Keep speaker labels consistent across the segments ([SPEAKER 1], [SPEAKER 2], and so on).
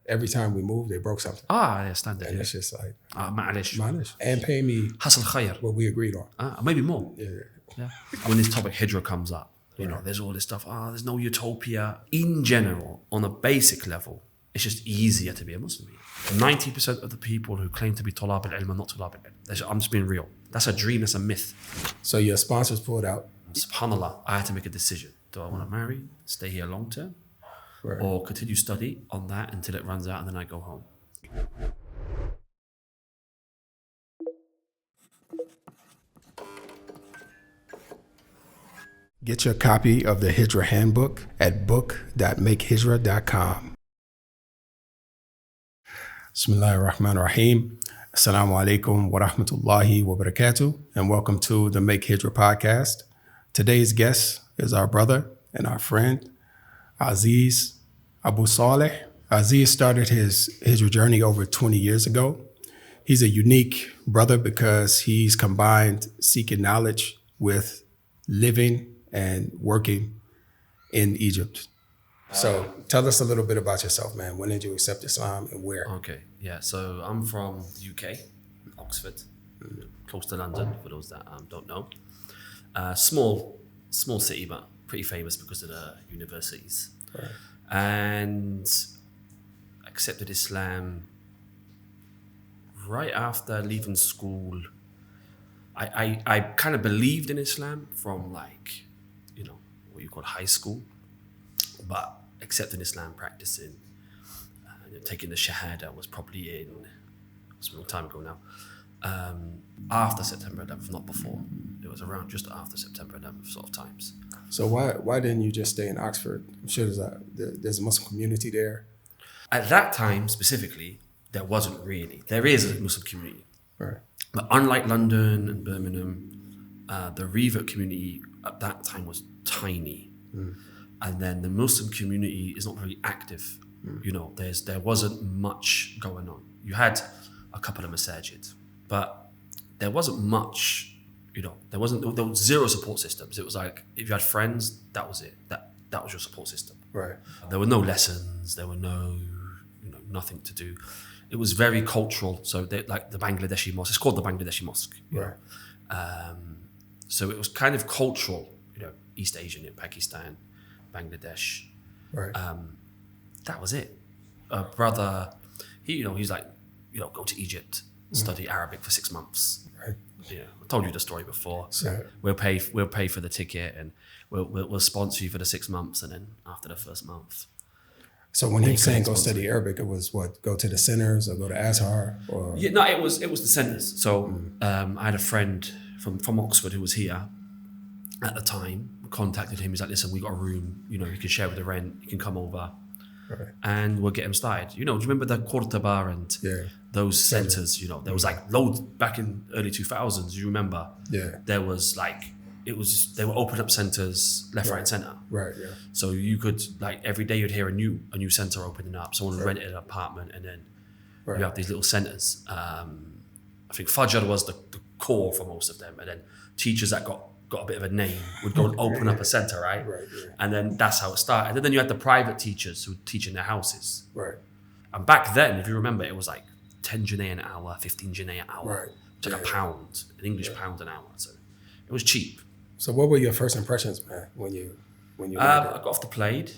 [SPEAKER 1] every time we moved, they broke something.
[SPEAKER 2] Yeah, standard.
[SPEAKER 1] And it's just like,
[SPEAKER 2] معلش.
[SPEAKER 1] and pay me
[SPEAKER 2] حصل خير.
[SPEAKER 1] what we agreed on.
[SPEAKER 2] Maybe more.
[SPEAKER 1] Yeah.
[SPEAKER 2] When this topic Hijrah comes up, you know, there's all this stuff. There's no utopia. In general, on a basic level, it's just easier to be a Muslim. 90% of the people who claim to be Talab al-Ilm are not Talab al-Ilm. I'm just being real. That's a dream, that's a myth.
[SPEAKER 1] So your sponsors pulled out.
[SPEAKER 2] SubhanAllah, I had to make a decision. Do I want to marry, stay here long term, or continue study on that until it runs out and then I go home?
[SPEAKER 1] Get your copy of the Hijrah Handbook at book.makehijrah.com. Bismillahir Rahmanir Rahim. Assalamu alaikum wa rahmatullahi wa barakatuh, and welcome to the Make Hijrah podcast. Today's guest is our brother and our friend, Aziz Abu Saleh. Aziz started his Hijrah journey over 20 years ago. He's a unique brother because he's combined seeking knowledge with living and working in Egypt. So tell us a little bit about yourself, man. When did you accept Islam and where?
[SPEAKER 2] Okay, yeah. So I'm from the UK, Oxford, close to London, for those that don't know. Small city, but pretty famous because of the universities.
[SPEAKER 1] Right.
[SPEAKER 2] And accepted Islam right after leaving school. I kind of believed in Islam from like, you know, what you call high school, but accepting Islam, practicing, taking the Shahada was probably it was a long time ago now. After September 11th, not before. It was around just after September 11th sort of times.
[SPEAKER 1] So why didn't you just stay in Oxford? I'm sure there's a Muslim community there.
[SPEAKER 2] At that time specifically, there wasn't really. There is a Muslim community.
[SPEAKER 1] Right.
[SPEAKER 2] But unlike London and Birmingham, the revert community at that time was tiny. And then the Muslim community is not very active. You know, there wasn't much going on. You had a couple of masajid, but there wasn't much, you know, there was zero support systems. It was like, if you had friends, that was it. That was your support system.
[SPEAKER 1] Right.
[SPEAKER 2] There were no lessons. There were nothing to do. It was very cultural. So like the Bangladeshi mosque, it's called the Bangladeshi mosque.
[SPEAKER 1] Right.
[SPEAKER 2] So it was kind of cultural, you know, East Asian, you know, Pakistan, Bangladesh.
[SPEAKER 1] Right.
[SPEAKER 2] That was it. A brother, he's like, you know, go to Egypt, study Arabic for 6 months.
[SPEAKER 1] Right.
[SPEAKER 2] Yeah, I told you the story before.
[SPEAKER 1] So,
[SPEAKER 2] We'll pay for the ticket and we'll sponsor you for the 6 months, and then after the first month.
[SPEAKER 1] so when he was saying go study Arabic, it was what? Go to the centers or go to Azhar? Or
[SPEAKER 2] Yeah, no, it was the centres. So I had a friend from Oxford who was here at the time. Contacted him. He's like, listen, we got a room. You know, you can share with the rent. You can come over,
[SPEAKER 1] Right.
[SPEAKER 2] and we'll get him started. You know, do you remember the Cordoba and those centres? You know, there was like loads back in early 2000s. You remember?
[SPEAKER 1] Yeah.
[SPEAKER 2] There was like they were opening up centres left, right, and centre.
[SPEAKER 1] Right. Yeah.
[SPEAKER 2] So you could like every day you'd hear a new centre opening up. Someone rented an apartment, and then you have these little centres. I think Fajr was the core for most of them, and then teachers that got a bit of a name would go and open up a centre, right?
[SPEAKER 1] Right. Yeah.
[SPEAKER 2] And then that's how it started. And then you had the private teachers who would teach in their houses.
[SPEAKER 1] Right.
[SPEAKER 2] And back then, if you remember, it was like 10 Janae an hour, 15 Janae an hour.
[SPEAKER 1] Right.
[SPEAKER 2] It's like a pound, an English pound an hour. So it was cheap.
[SPEAKER 1] So what were your first impressions, man, when you
[SPEAKER 2] I got off the plane.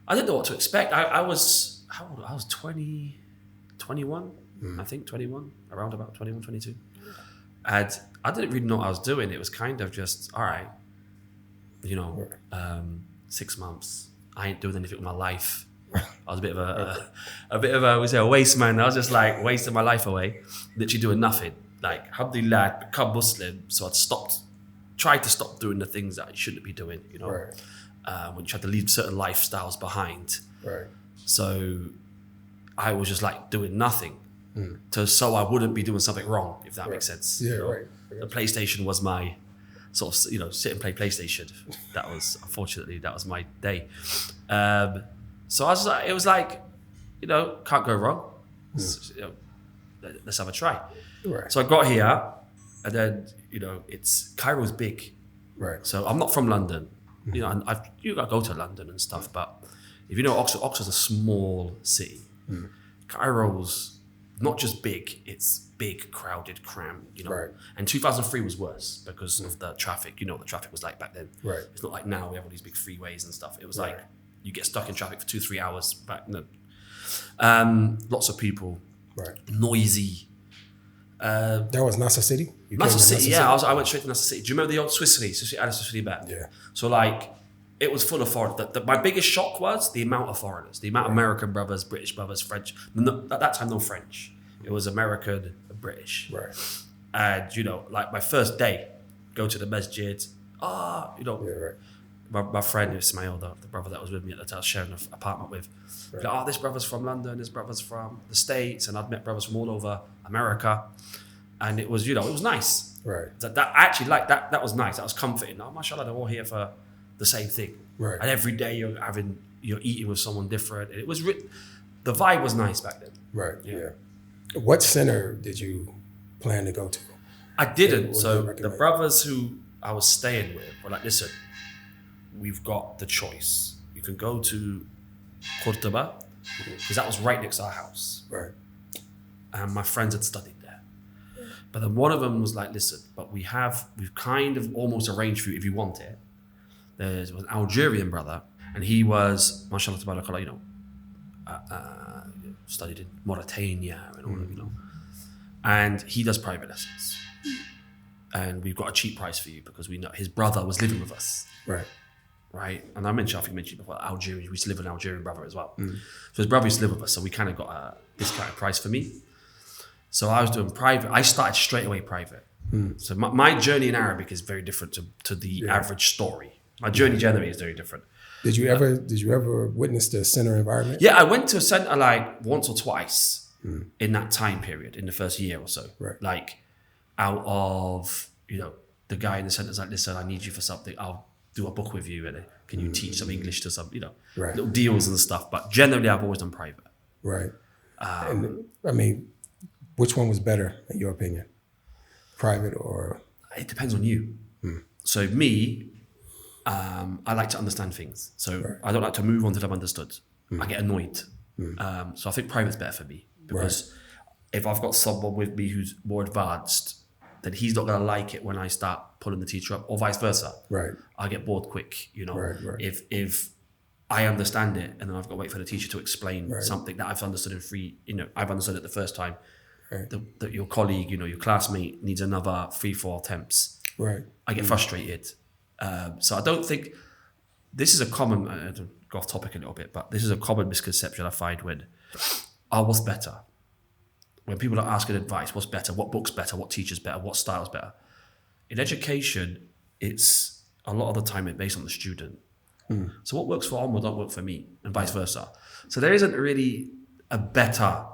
[SPEAKER 2] I didn't know what to expect. I was, how old? I was 21, I think 21, around about 21, 22. And I didn't really know what I was doing. It was kind of just, all right, you know, 6 months. I ain't doing anything with my life. I was a bit of a waste man. I was just like wasting my life away, literally doing nothing. Like, alhamdulillah, I'd become Muslim, so I'd tried to stop doing the things that I shouldn't be doing, you know, when you had to leave certain lifestyles behind.
[SPEAKER 1] Right.
[SPEAKER 2] So I was just like doing nothing. So I wouldn't be doing something wrong, if that makes sense.
[SPEAKER 1] Yeah,
[SPEAKER 2] you know?
[SPEAKER 1] right.
[SPEAKER 2] The PlayStation was my sort of, you know, sit and play PlayStation. That was my day. So I was like, it was like, you know, can't go wrong. You know, let's have a try.
[SPEAKER 1] Right.
[SPEAKER 2] So I got here, and then, you know, Cairo's big.
[SPEAKER 1] Right.
[SPEAKER 2] So I'm not from London. You know, and you got to go to London and stuff, but if you know Oxford's a small city. Cairo's not just big, it's big, crowded, crammed, you know.
[SPEAKER 1] Right.
[SPEAKER 2] And 2003 was worse because of the traffic. You know what the traffic was like back then.
[SPEAKER 1] Right.
[SPEAKER 2] It's not like now we have all these big freeways and stuff. It was
[SPEAKER 1] Right.
[SPEAKER 2] like you get stuck in traffic for 2-3 hours back then. Lots of people,
[SPEAKER 1] Right.
[SPEAKER 2] noisy.
[SPEAKER 1] That was Nassau City? You came
[SPEAKER 2] Nassau
[SPEAKER 1] to
[SPEAKER 2] City, yeah. I went straight to Nassau City. Do you remember the old Swiss City? So Alice Swiss City back.
[SPEAKER 1] Yeah.
[SPEAKER 2] So like, it was full of foreigners. My biggest shock was the amount of foreigners, the amount of American brothers, British brothers, French. No, at that time, no French. It was American, British.
[SPEAKER 1] Right.
[SPEAKER 2] And, you know, like my first day, go to the masjid. You know,
[SPEAKER 1] Yeah, right.
[SPEAKER 2] my friend Ismail, the brother that was with me at the time, sharing an apartment with, like, this brother's from London, this brother's from the States, and I'd met brothers from all over America. And it was, you know, it was nice.
[SPEAKER 1] Right.
[SPEAKER 2] That I actually like that. That was nice. That was comforting. Oh, mashallah, they're all here for the same thing.
[SPEAKER 1] Right.
[SPEAKER 2] And every day you're eating with someone different. And it was the vibe was nice back then.
[SPEAKER 1] Right. Yeah. What center did you plan to go to?
[SPEAKER 2] I didn't.
[SPEAKER 1] What
[SPEAKER 2] So
[SPEAKER 1] would you recommend?
[SPEAKER 2] the brothers who I was staying with were like, listen, we've got the choice. You can go to Cordoba, because that was right next to our house.
[SPEAKER 1] Right.
[SPEAKER 2] And my friends had studied there. But then one of them was like, listen, but we've kind of almost arranged for you if you want it. There was an Algerian brother, and he was, mashallah tabarakallah, you know, studied in Mauritania and all that, you know. And he does private lessons. And we've got a cheap price for you because we know his brother was living with us.
[SPEAKER 1] Right.
[SPEAKER 2] Right. And I think you mentioned before, Algeria, we used to live with an Algerian brother as well. So his brother used to live with us, so we kind of got a discounted price for me. So I was doing private. I started straight away private. So my journey in Arabic is very different to the average story. My journey generally is very different.
[SPEAKER 1] Did you ever witness the center environment?
[SPEAKER 2] Yeah, I went to a center like once or twice in that time period, in the first year or so.
[SPEAKER 1] Right.
[SPEAKER 2] Like out of, you know, the guy in the center's like, listen, I need you for something. I'll do a book with you and can you teach some English to some, you know, little deals and stuff. But generally I've always done private.
[SPEAKER 1] Right. And I mean, which one was better in your opinion? Private or?
[SPEAKER 2] It depends on you. So me, I like to understand things. So I don't like to move on until I've understood. I get annoyed. So I think private's better for me because if I've got someone with me who's more advanced, then he's not going to like it when I start pulling the teacher up, or vice versa.
[SPEAKER 1] Right.
[SPEAKER 2] I get bored quick, you know.
[SPEAKER 1] Right.
[SPEAKER 2] If I understand it and then I've got to wait for the teacher to explain something that I've understood I've understood it the first time.
[SPEAKER 1] Right.
[SPEAKER 2] That your colleague, you know, your classmate needs another 3-4 attempts.
[SPEAKER 1] Right.
[SPEAKER 2] I get frustrated. So I don't think this is a common, I don't go off topic a little bit, but this is a common misconception I find when, what's better? When people are asking advice, what's better? What book's better? What teacher's better? What style's better? In education, it's a lot of the time it's based on the student. So what works for Omar don't work for me, and vice versa. So there isn't really a better.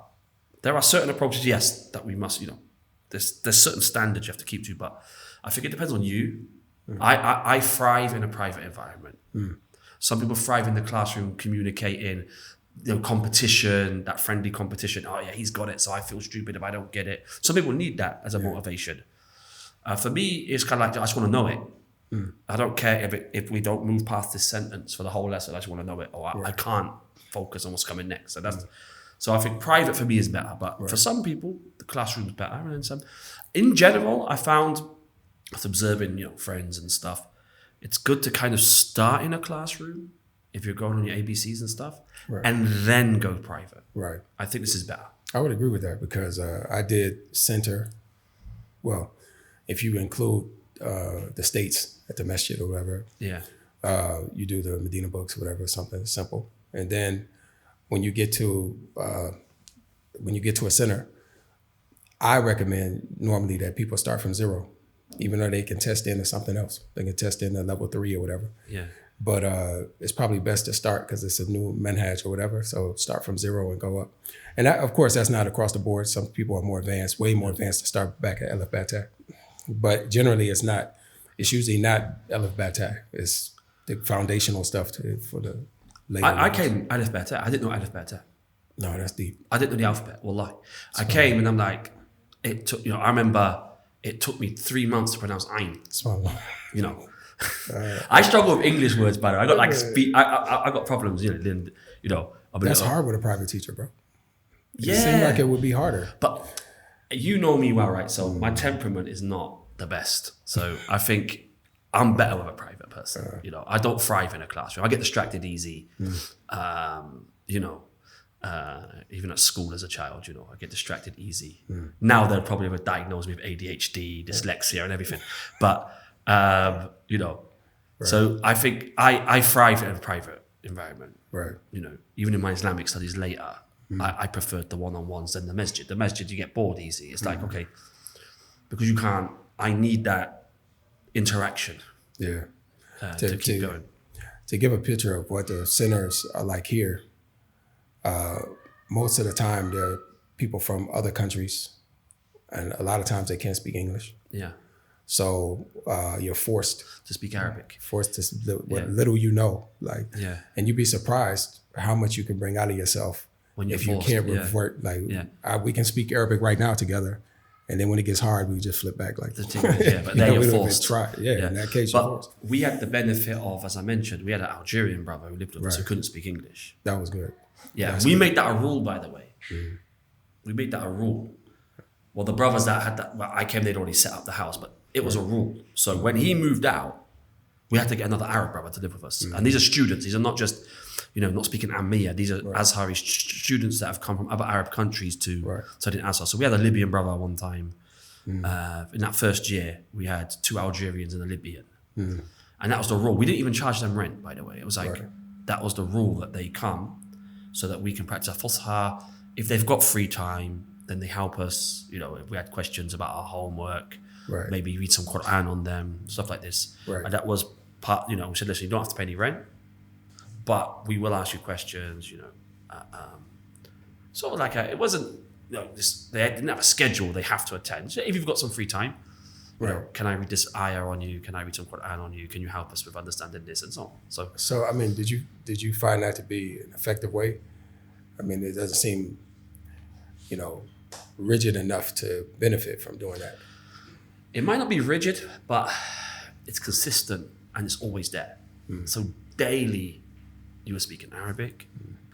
[SPEAKER 2] There are certain approaches, yes, that we must, you know, there's certain standards you have to keep to, but I think it depends on you. I thrive in a private environment. Some people thrive in the classroom, communicating, you know, competition, that friendly competition. Oh yeah, he's got it, so I feel stupid if I don't get it. Some people need that as a motivation. For me, it's kind of like I just want to know it. I don't care if we don't move past this sentence for the whole lesson. I just want to know it, or I can't focus on what's coming next. So I think private for me is better, but for some people, the classroom's better. And then some. In general, I found, after observing, you know, friends and stuff, it's good to kind of start in a classroom if you're going on your ABCs and stuff, and then go private. Right. I think this is better.
[SPEAKER 1] I would agree with that because I did center. Well, if you include the states at the masjid or whatever, you do the Medina books, whatever, something simple, and then when you get to a center, I recommend normally that people start from zero, even though they can test into something else. They can test in a level 3 or whatever. Yeah. But it's probably best to start because it's a new manhaj or whatever. So start from zero and go up. And that, of course, that's not across the board. Some people are more advanced, way more advanced to start back at Alif Bata. But generally it's not. It's usually not Alif Bata. It's the foundational stuff for the later.
[SPEAKER 2] I came Alif Bata. I didn't know Alif Bata.
[SPEAKER 1] No, that's deep.
[SPEAKER 2] I didn't know the alphabet, wallahi. I came and I'm like, it took, you know, I remember it took me 3 months to pronounce Ain. You know, I struggle with English words, by the way. I got like I got problems,
[SPEAKER 1] That's hard with a private teacher, bro.
[SPEAKER 2] Yeah.
[SPEAKER 1] It seemed like it would be harder.
[SPEAKER 2] But you know me well, right? So my temperament is not the best. So I think I'm better with a private person. I don't thrive in a classroom. I get distracted easy. Even at school as a child, I get distracted easy. Now they'll probably have diagnosed me with ADHD, dyslexia, and everything. But so I think I thrive in a private environment.
[SPEAKER 1] Right.
[SPEAKER 2] Even in my Islamic studies later, I preferred the one-on-ones than the masjid. The masjid, you get bored easy. It's like, okay, because you can't, I need that interaction.
[SPEAKER 1] Yeah.
[SPEAKER 2] To keep going.
[SPEAKER 1] To give a picture of what the centers are like here, most of the time they're people from other countries, and a lot of times they can't speak English.
[SPEAKER 2] Yeah.
[SPEAKER 1] So you're forced
[SPEAKER 2] to speak Arabic.
[SPEAKER 1] Forced to what little you know, and you'd be surprised how much you can bring out of yourself
[SPEAKER 2] when you're
[SPEAKER 1] if
[SPEAKER 2] forced.
[SPEAKER 1] You can't revert. We can speak Arabic right now together, and then when it gets hard, we just flip back like.
[SPEAKER 2] But then you're forced.
[SPEAKER 1] In that case, you're forced.
[SPEAKER 2] We had the benefit of, as I mentioned, we had an Algerian brother who lived with us who couldn't speak English.
[SPEAKER 1] That was good.
[SPEAKER 2] Yeah, we made that a rule, by the way. We made that a rule. Well, the brothers that had that, I came, they'd already set up the house, but it was a rule. So when he moved out, we had to get another Arab brother to live with us. And these are students. These are not just, not speaking Ammiya. These are Azhari students that have come from other Arab countries to study in Azhar. So we had a Libyan brother one time. In that first year, we had 2 Algerians and a Libyan. And that was the rule. We didn't even charge them rent, by the way. It was like, that was the rule, that they come so that we can practice Fusha. If they've got free time, then they help us. If we had questions about our homework, maybe read some Quran on them, stuff like this. And that was part, we said, listen, you don't have to pay any rent, but we will ask you questions, sort of like it wasn't, they didn't have a schedule they have to attend. So if you've got some free time, can I read this ayah on you? Can I read some Quran on you? Can you help us with understanding this and so on?
[SPEAKER 1] So I mean, did you find that to be an effective way? I mean, it doesn't seem, rigid enough to benefit from doing that.
[SPEAKER 2] It might not be rigid, but it's consistent and it's always there. So daily you were speaking Arabic.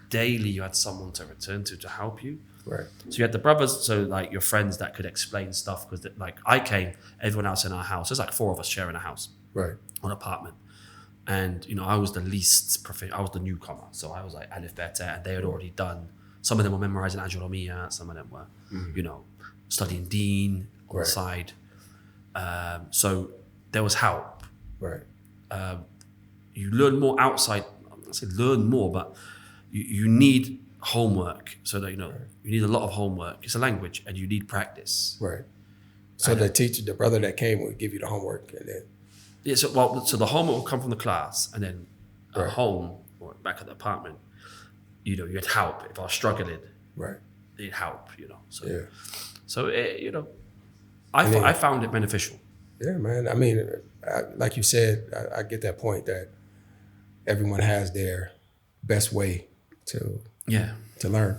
[SPEAKER 2] Daily you had someone to return to help you.
[SPEAKER 1] Right.
[SPEAKER 2] So you had the brothers, so like your friends that could explain stuff, because like I came, everyone else in our house, there's like 4 of us sharing a house.
[SPEAKER 1] Right.
[SPEAKER 2] An apartment. And, I was the least I was the newcomer. So I was like Alif Beta, and they had already done, some of them were memorizing Ajurumiyya, some of them were, studying Deen on the side. So there was help.
[SPEAKER 1] Right.
[SPEAKER 2] You learn more outside, I'm not saying learn more, but you need homework. So that, you need a lot of homework. It's a language and you need practice.
[SPEAKER 1] Right. So the brother that came would give you the homework and then.
[SPEAKER 2] Yeah, so the homework would come from the class, and then at home or back at the apartment, you had help. If I was struggling, they'd help, So I found it beneficial.
[SPEAKER 1] Yeah, man. I mean, like you said, I get that point that everyone has their best way to learn,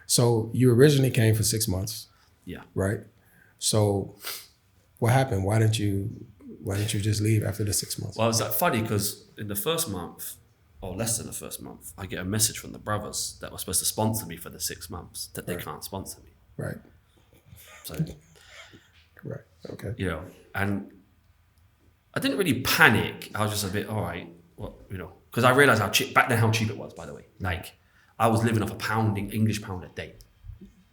[SPEAKER 1] So you originally came for 6 months.
[SPEAKER 2] Yeah.
[SPEAKER 1] Right. So what happened? Why didn't you just leave after the 6 months?
[SPEAKER 2] Well, it's funny because in the first month, or less than the first month, I get a message from the brothers that were supposed to sponsor me for the 6 months that they can't sponsor me.
[SPEAKER 1] Right.
[SPEAKER 2] So.
[SPEAKER 1] Right. Okay.
[SPEAKER 2] And I didn't really panic. I was just a bit, all right, because I realized how cheap it was, by the way. Like, I was living off English pound a day.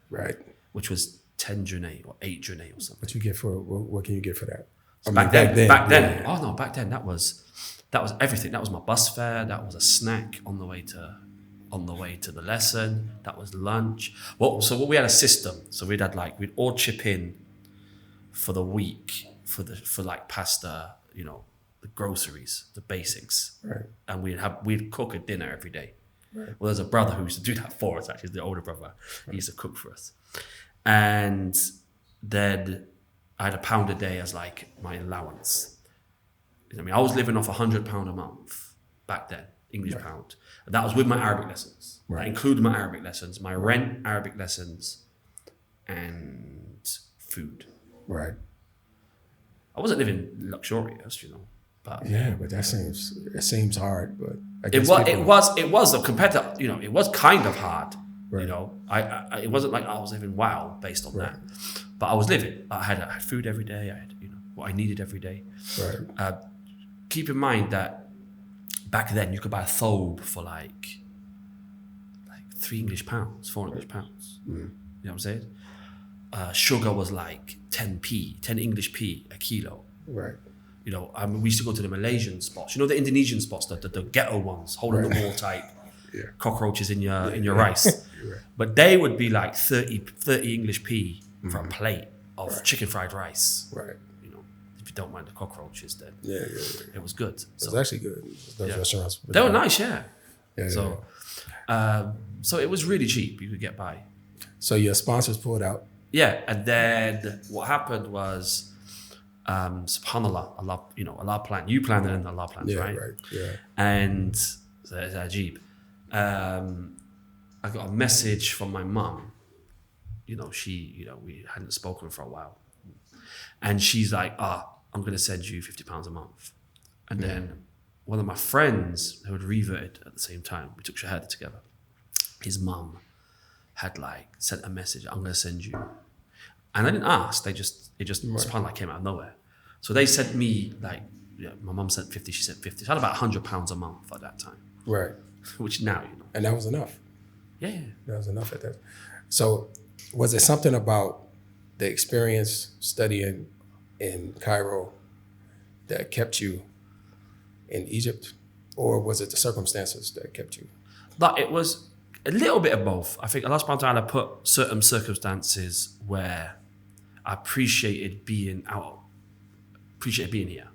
[SPEAKER 1] Right.
[SPEAKER 2] Which was 10 junay or 8 junay or something.
[SPEAKER 1] What can you get for that?
[SPEAKER 2] Back then, that was everything. That was my bus fare. That was a snack on the way to the lesson. That was lunch. So we had a system. So we'd all chip in for the week for like pasta, the groceries, the basics.
[SPEAKER 1] Right.
[SPEAKER 2] And we'd cook a dinner every day. Right. Well, there's a brother who used to do that for us. Actually, the older brother. He used to cook for us, and then I had £1 a day as like my allowance. I was living off £100 a month back then, English pound. And that was with my Arabic lessons. Right. That included my Arabic lessons, my rent, Arabic lessons, and food.
[SPEAKER 1] Right.
[SPEAKER 2] I wasn't living luxurious, but
[SPEAKER 1] Yeah, but it seems hard. But I
[SPEAKER 2] it
[SPEAKER 1] guess
[SPEAKER 2] was compared to, it was kind of hard.
[SPEAKER 1] Right.
[SPEAKER 2] I it wasn't like I was living wow based on that, but I was living. I had food every day. I had what I needed every day.
[SPEAKER 1] Right.
[SPEAKER 2] Keep in mind that back then you could buy a thobe for like £3 4 English pounds. You know what I'm saying? Sugar was like 10 English p a kilo.
[SPEAKER 1] Right.
[SPEAKER 2] We used to go to the Malaysian spots. The Indonesian spots, the ghetto ones, hole in the wall type, cockroaches in your rice.
[SPEAKER 1] Right.
[SPEAKER 2] But they would be like 30 English p for a plate of chicken fried rice.
[SPEAKER 1] Right.
[SPEAKER 2] If you don't mind the cockroaches, then it was good.
[SPEAKER 1] It was actually good. Those restaurants.
[SPEAKER 2] They were nice, yeah.
[SPEAKER 1] So
[SPEAKER 2] it was really cheap. You could get by.
[SPEAKER 1] So your sponsors pulled out.
[SPEAKER 2] Yeah, and then what happened was, subhanallah, Allah planned. You planned it and Allah plans, right?
[SPEAKER 1] Right. Yeah.
[SPEAKER 2] And so it's ajib. I got a message from my mum. We hadn't spoken for a while. And she's like, I'm going to send you £50 a month. And then one of my friends who had reverted at the same time, we took Shahada together. His mum had sent a message, I'm going to send you. And I didn't ask, it just subhanAllah came out of nowhere. So they sent me my mum sent 50, she sent 50. So I had about £100 a month at that time.
[SPEAKER 1] Right.
[SPEAKER 2] Which now,
[SPEAKER 1] And that was enough.
[SPEAKER 2] Yeah.
[SPEAKER 1] That was enough at that. So was it something about the experience studying in Cairo that kept you in Egypt? Or was it the circumstances that kept you?
[SPEAKER 2] But it was a little bit of both. I think Allah subhanahu wa ta'ala put certain circumstances where I appreciated being here.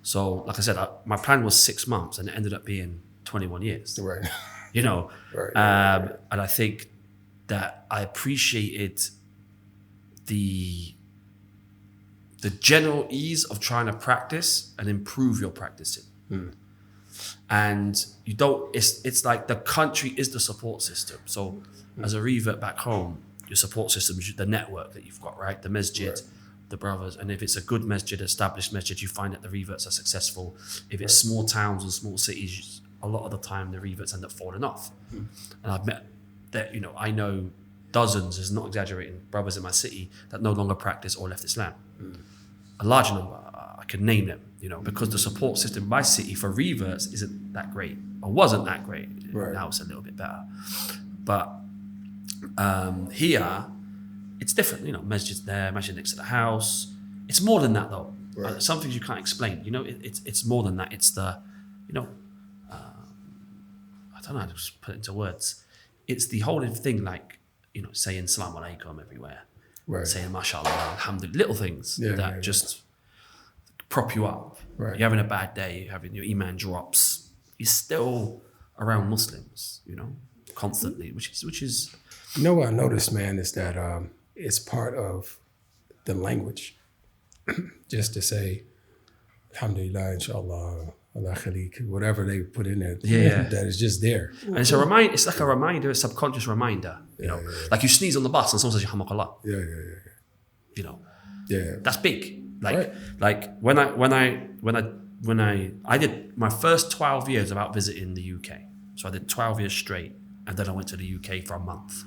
[SPEAKER 2] So, like I said, my plan was 6 months and it ended up being 21 years.
[SPEAKER 1] Right.
[SPEAKER 2] Right. And I think that I appreciated the general ease of trying to practice and improve your practicing. And you don't, it's like the country is the support system. So as a revert back home, your support system is the network that you've got, right? The masjid, the brothers. And if it's a good masjid, established masjid, you find that the reverts are successful. If it's small towns and small cities, a lot of the time the reverts end up falling off. And I've met that, I know dozens, is not exaggerating, brothers in my city that no longer practice or left Islam. A large number, I can name them, because the support system in my city for reverts isn't that great, or wasn't that great.
[SPEAKER 1] Right.
[SPEAKER 2] Now it's a little bit better. But here, it's different, masjid's there, masjid next to the house. It's more than that though.
[SPEAKER 1] Right.
[SPEAKER 2] Some things you can't explain, it's more than that. It's the, I don't know how to just put it into words. It's the whole thing, saying Salaam Alaikum everywhere.
[SPEAKER 1] Right.
[SPEAKER 2] Saying mashallah, alhamdulillah, little things that just prop you up.
[SPEAKER 1] Right.
[SPEAKER 2] You're having a bad day, your iman drops. You're still around Muslims, constantly, which is.
[SPEAKER 1] What I noticed, man, is that it's part of the language. Just to say, alhamdulillah, inshallah, Allah khalik, whatever they put in there, that is just there.
[SPEAKER 2] And it's a reminder. It's like a reminder, a subconscious reminder. Like you sneeze on the bus and someone says Yahmakallah.
[SPEAKER 1] Yeah.
[SPEAKER 2] That's big. Like when I did my first 12 years about visiting the UK. So I did 12 years straight, and then I went to the UK for a month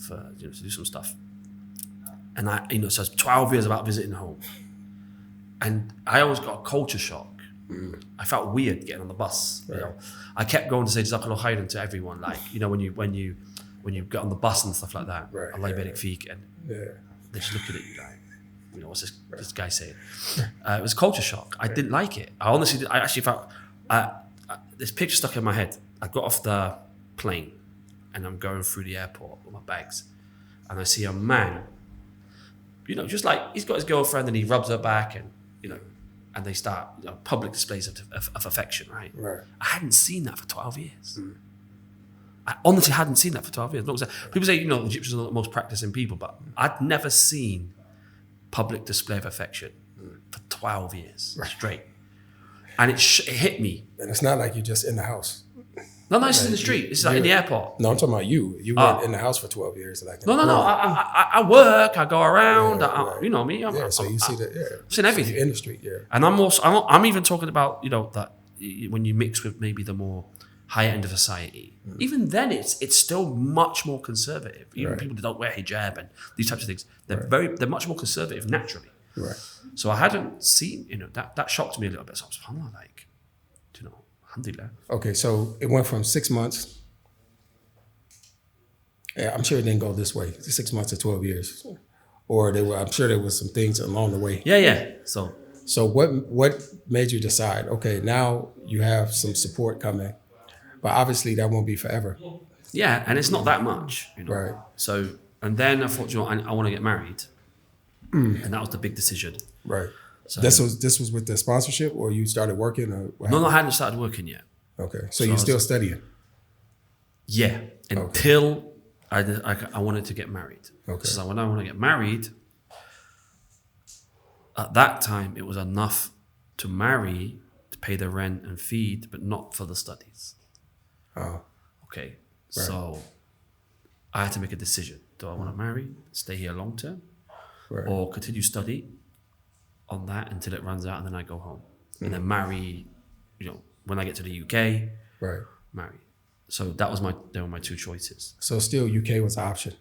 [SPEAKER 2] to do some stuff. And so it's 12 years about visiting home, and I always got a culture shock. I felt weird getting on the bus. I kept going to say Jazakallah khairan to everyone, when you get on the bus and stuff like that. Allah yabarik feek, and they just look at you like, what's this guy saying? It was a culture shock. I didn't like it. I actually felt this picture stuck in my head. I got off the plane and I'm going through the airport with my bags, and I see a man, just like he's got his girlfriend and he rubs her back, and and they start public displays of affection, right? I hadn't seen that for 12 years. I honestly hadn't seen that for 12 years. People say, Egyptians are the most practicing people, but I'd never seen public display of affection for 12 years straight. And it hit me.
[SPEAKER 1] And it's not like you're just in the house.
[SPEAKER 2] No, it's in the street. It's like in the airport.
[SPEAKER 1] No, I'm talking about you. You were in the house for 12 years. Like
[SPEAKER 2] No. I work. I go around. You know me.
[SPEAKER 1] So you see that.
[SPEAKER 2] I've seen everything.
[SPEAKER 1] So you're in the street. Yeah.
[SPEAKER 2] And I'm even talking about, you know, that when you mix with maybe the more higher end of society, even then it's still much more conservative. Even people that don't wear hijab and these types of things, they're much more conservative naturally.
[SPEAKER 1] Right.
[SPEAKER 2] So I hadn't seen, you know, that shocked me a little bit. So I was like, you know, alhamdulillah.
[SPEAKER 1] Okay, so it went from 6 months. Yeah, I'm sure it didn't go this way. 6 months to 12 years, or I'm sure there was some things along the way.
[SPEAKER 2] Yeah.
[SPEAKER 1] So what made you decide? Okay, now you have some support coming, but obviously that won't be forever.
[SPEAKER 2] Yeah, and it's not that much, you know.
[SPEAKER 1] Right.
[SPEAKER 2] So, and then I thought, you know, I want to get married, and that was the big decision.
[SPEAKER 1] Right.
[SPEAKER 2] So,
[SPEAKER 1] this was with the sponsorship, or you started working, or what
[SPEAKER 2] no,
[SPEAKER 1] happened?
[SPEAKER 2] I hadn't started working yet.
[SPEAKER 1] Okay, so you're still studying.
[SPEAKER 2] Yeah, until I wanted to get married.
[SPEAKER 1] Okay.
[SPEAKER 2] So when I want to get married, at that time it was enough to marry, to pay the rent and feed, but not for the studies.
[SPEAKER 1] Oh.
[SPEAKER 2] Okay.
[SPEAKER 1] Right.
[SPEAKER 2] So I had to make a decision. Do I want to marry, stay here long term, or continue study on that until it runs out and then I go home? And then marry, you know, when I get to the UK, marry. So they were my two choices.
[SPEAKER 1] So still UK was an option.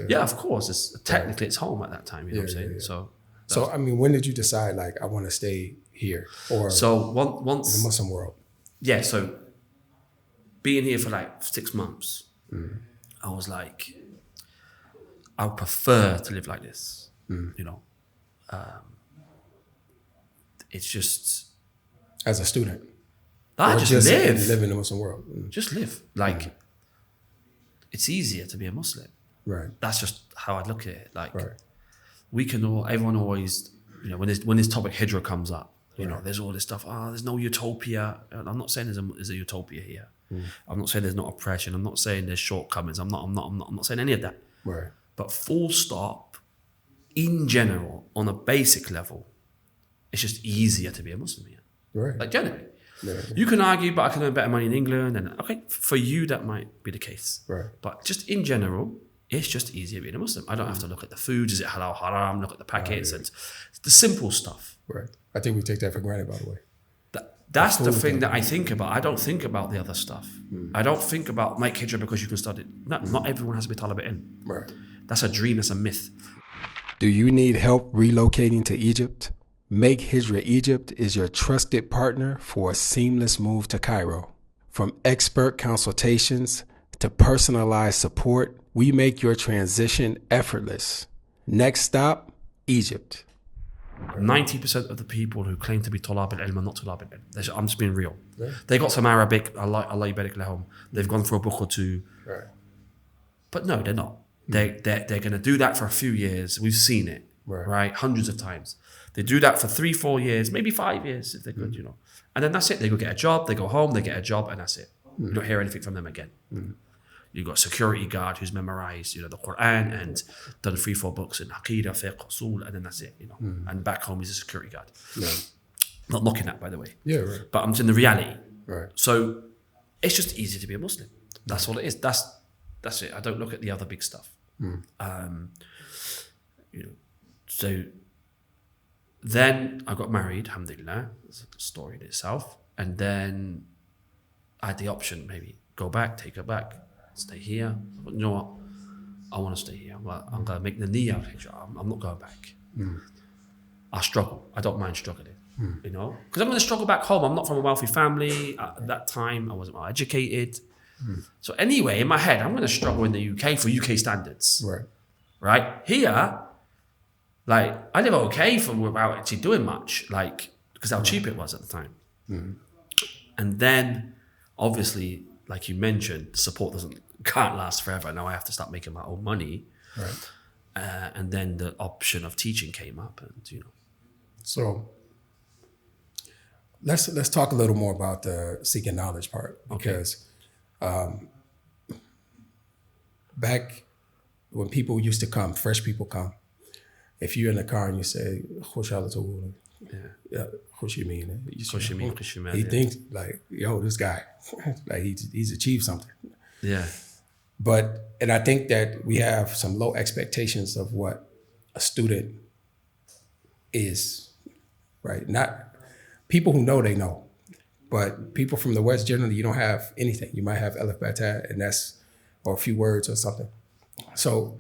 [SPEAKER 2] Yeah, of course. Technically it's home at that time, you know what I'm saying?
[SPEAKER 1] Yeah. So I mean, when did you decide like I want to stay here, or
[SPEAKER 2] once
[SPEAKER 1] the Muslim world?
[SPEAKER 2] Yeah, so being here for like 6 months, I was like, I would prefer to live like this. You know, it's just
[SPEAKER 1] as a student.
[SPEAKER 2] I just
[SPEAKER 1] live in the Muslim world.
[SPEAKER 2] Just live. Like, it's easier to be a Muslim.
[SPEAKER 1] Right.
[SPEAKER 2] That's just how I look at it. Like, everyone always, you know, when this topic Hijrah comes up, you know, there's all this stuff. There's no utopia. And I'm not saying there's a utopia here. I'm not saying there's not oppression. I'm not saying there's shortcomings. I'm not saying any of that.
[SPEAKER 1] Right.
[SPEAKER 2] But full stop, in general, on a basic level, it's just easier to be a Muslim here.
[SPEAKER 1] Right.
[SPEAKER 2] Like, generally.
[SPEAKER 1] Yeah.
[SPEAKER 2] You can argue, but I can earn better money in England. And okay, for you, that might be the case.
[SPEAKER 1] Right.
[SPEAKER 2] But just in general, it's just easier being a Muslim. I don't have to look at the foods. Is it halal, haram? Look at the packets and the simple stuff.
[SPEAKER 1] Right. I think we take that for granted, by the way.
[SPEAKER 2] That's the thing that I think about. I don't think about the other stuff. I don't think about make hijrah because you can study. No, not everyone has to be Talib in.
[SPEAKER 1] Right.
[SPEAKER 2] That's a dream. That's a myth.
[SPEAKER 1] Do you need help relocating to Egypt? Make Hijrah Egypt is your trusted partner for a seamless move to Cairo. From expert consultations to personalized support, we make your transition effortless. Next stop, Egypt.
[SPEAKER 2] 90% of the people who claim to be Talab al-Ilm are not Talab al-Ilm. I'm just being real. Yeah. They got some Arabic, Allah yubarik lahum. They've gone for a book or two. Right. But no, they're not. They're going to do that for a few years. We've seen it, right? Hundreds of times. They do that for 3-4 years, maybe 5 years if they're good, you know. And then that's it. They go get a job, they go home, they get a job, and that's it. You don't hear anything from them again. You've got a security guard who's memorized, you know, the Quran and done 3-4 books in Aqidah, Fiqh, Usul, and then that's it, you know. And back home he's a security guard. Yeah. Not knocking that, by the way. Yeah, right. But I'm saying the reality. Right. So it's just easy to be a Muslim. That's all it is. That's it. I don't look at the other big stuff. You know, so then I got married, alhamdulillah. It's a story in itself. And then I had the option, maybe go back, take her back, stay here. But you know what? I want to stay here. Well, I'm going to make the niyyah of hijrah. I'm not going back. I struggle. I don't mind struggling, you know? Because I'm going to struggle back home. I'm not from a wealthy family. At that time, I wasn't well educated. So anyway, in my head, I'm going to struggle in the UK for UK standards. Right? Here, like, I live okay without actually doing much, like, because how cheap it was at the time. And then, obviously, like you mentioned, support can't last forever. Now I have to start making my own money. And then the option of teaching came up, and you know. So let's talk a little more about the seeking knowledge part, because back when people used to come, fresh people come, if you're in the car and you say, Yeah.
[SPEAKER 1] Khushimin.
[SPEAKER 2] Khushimin,
[SPEAKER 1] He
[SPEAKER 2] yeah.
[SPEAKER 1] thinks like, yo, this guy, like he's achieved something.
[SPEAKER 2] Yeah.
[SPEAKER 1] And I think that we have some low expectations of what a student is, right? Not people who know they know, but people from the West generally, you don't have anything. You might have Elif Batat, and that's or a few words or something. So,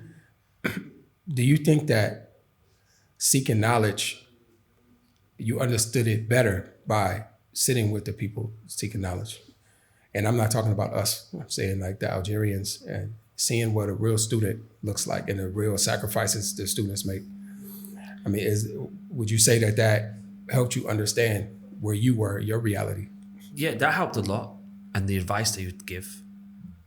[SPEAKER 1] do you think that seeking knowledge, you understood it better by sitting with the people seeking knowledge? And I'm not talking about us. I'm saying like the Algerians and seeing what a real student looks like and the real sacrifices the students make. I mean, would you say that helped you understand where you were, your reality?
[SPEAKER 2] Yeah, that helped a lot. And the advice they would give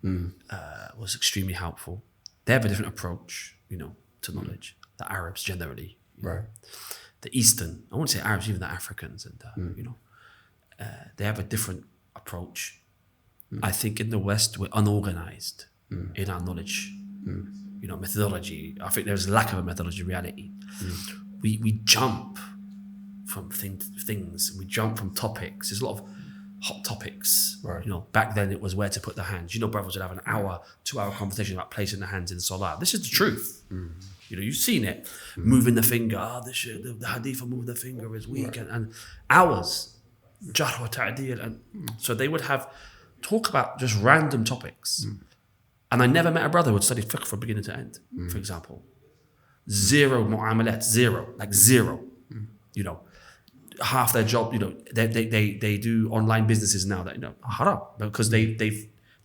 [SPEAKER 2] was extremely helpful. They have a different approach, to knowledge. The Arabs generally.
[SPEAKER 1] Right.
[SPEAKER 2] The Eastern, I wouldn't say Arabs, even the Africans, and they have a different approach. I think in the West we're unorganized in our knowledge, methodology. I think there's a lack of a methodology. Reality, we jump from things. We jump from topics. There's a lot of hot topics.
[SPEAKER 1] Right.
[SPEAKER 2] Back then it was where to put the hands. Brothers would have an hour, 2-hour conversation about placing the hands in salah. This is the truth. You've seen it. Moving the finger. The hadith of moving the finger is weak, and hours. Jarh wa ta'deel. And so they would talk about just random topics. And I never met a brother who had studied fiqh from beginning to end, for example. Zero mu'amalat, zero. Half their job, they do online businesses now that, haram, because they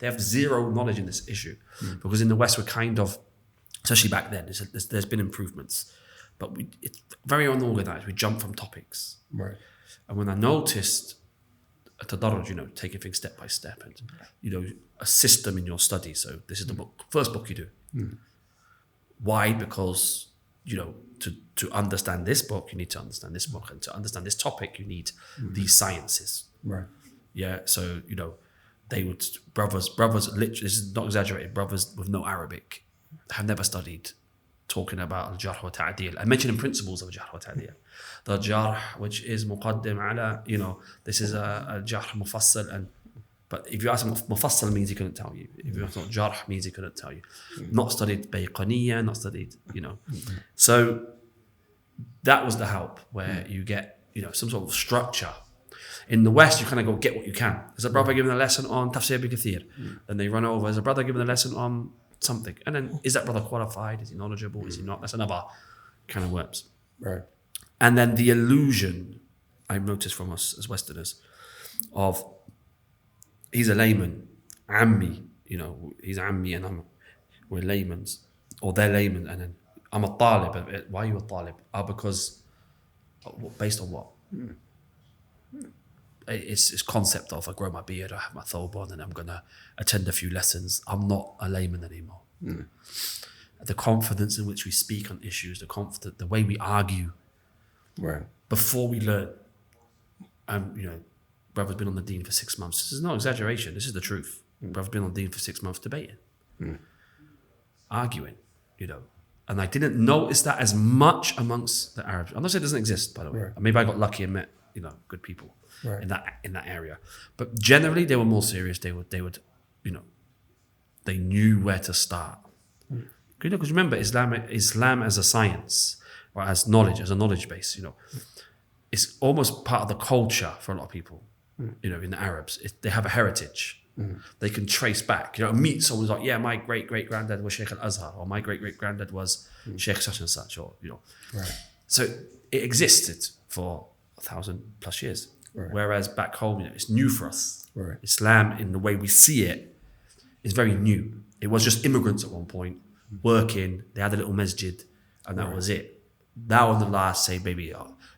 [SPEAKER 2] have zero knowledge in this issue. Because in the West, we're kind of, especially back then, there's been improvements, but it's very unorganized. We jump from topics.
[SPEAKER 1] Right.
[SPEAKER 2] And when I noticed a tadarruj, taking things step by step, and a system in your study. So this is the first book you do. Why? Because to understand this book, you need to understand this book, and to understand this topic, you need these sciences.
[SPEAKER 1] Right.
[SPEAKER 2] Yeah. So they would brothers literally. This is not exaggerated. Brothers with no Arabic have never studied talking about al-jarh wa ta'deel. I mentioned in principles of jarh wa ta'deel. The jarh, which is muqaddim ala, this is a jarh mufassal, but if you ask him what mufassal means, he couldn't tell you. If you ask what jarh means, he couldn't tell you. Not studied bayqaniyya, not studied, So that was the help, where you get, some sort of structure. In the West, you kind of go get what you can. There's a brother giving a lesson on Tafsir ibn Kathir. Then they run over. There's a brother giving a lesson on something. And then, is that brother qualified? Is he knowledgeable? Is he not? That's another kind of works.
[SPEAKER 1] Right.
[SPEAKER 2] And then the illusion I've noticed from us as Westerners of he's a layman, ammi, he's ammi and we're laymans, or they're laymen, and then I'm a talib. Why are you a talib? Because, based on what? It's concept of I grow my beard, I have my thobe on, and I'm going to attend a few lessons. I'm not a layman anymore. The confidence in which we speak on issues, the way we argue,
[SPEAKER 1] Right.
[SPEAKER 2] before we learn. Brother's been on the deen for 6 months. This is no exaggeration. This is the truth. Brother's been on the deen for 6 months debating, arguing, And I didn't notice that as much amongst the Arabs. I'm not saying it doesn't exist, by the way.
[SPEAKER 1] Right.
[SPEAKER 2] Maybe I got lucky and met, good people
[SPEAKER 1] Right.
[SPEAKER 2] in that area. But generally, they were more serious. They would, they knew where to start. Because remember, Islam as a science, or as knowledge, as a knowledge base, it's almost part of the culture for a lot of people. In the Arabs, they have a heritage. They can trace back. Meet someone who's like, yeah, my great granddad was Sheikh Al Azhar, or my great granddad was Sheikh such and such, or
[SPEAKER 1] Right.
[SPEAKER 2] So it existed for 1,000+ years.
[SPEAKER 1] Right.
[SPEAKER 2] Whereas back home, it's new for us.
[SPEAKER 1] Right.
[SPEAKER 2] Islam, in the way we see it, is very new. It was just immigrants at one point working. They had a little masjid, and that was it. Now, in the last, say, maybe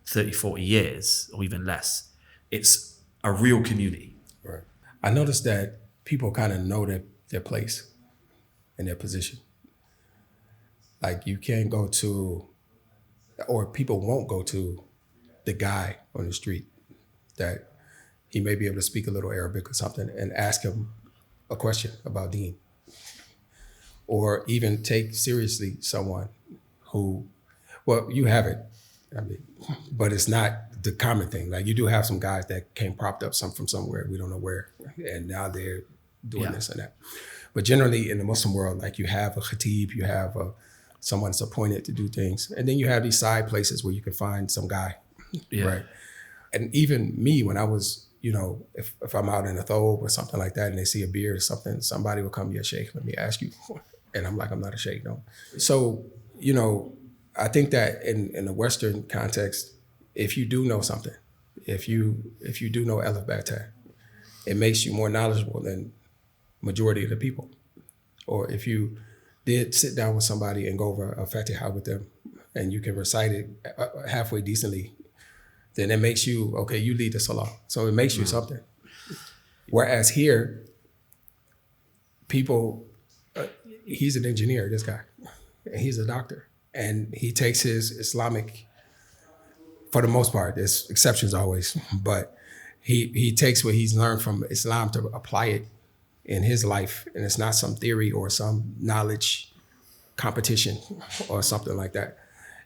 [SPEAKER 2] 30, 40 years, or even less, it's a real community.
[SPEAKER 1] Right. I noticed that people kind of know their place and their position. Like you can't go to, or people won't go to the guy on the street that he may be able to speak a little Arabic or something and ask him a question about deen. Or even take seriously someone who, well, you have it. I mean, but it's not the common thing. Like you do have some guys that came propped up from somewhere, we don't know where, and now they're doing this and that. But generally in the Muslim world, like you have a khatib, you have someone's appointed to do things. And then you have these side places where you can find some guy, right? And even me, when I was, you know, if I'm out in a thobe or something like that and they see a beard or something, somebody will come, yeah, sheikh, let me ask you. And I'm like, I'm not a sheikh, no. So, you know, I think that in the Western context, if you do know something, if you do know Aleph Bet Ta, it makes you more knowledgeable than majority of the people. Or if you did sit down with somebody and go over a Fatiha with them and you can recite it halfway decently, then it makes you, okay, you lead the salah. So it makes you something. Whereas here, people, he's an engineer, this guy, and he's a doctor. And he takes his Islamic, for the most part, there's exceptions always, but he takes what he's learned from Islam to apply it in his life. And it's not some theory or some knowledge competition or something like that.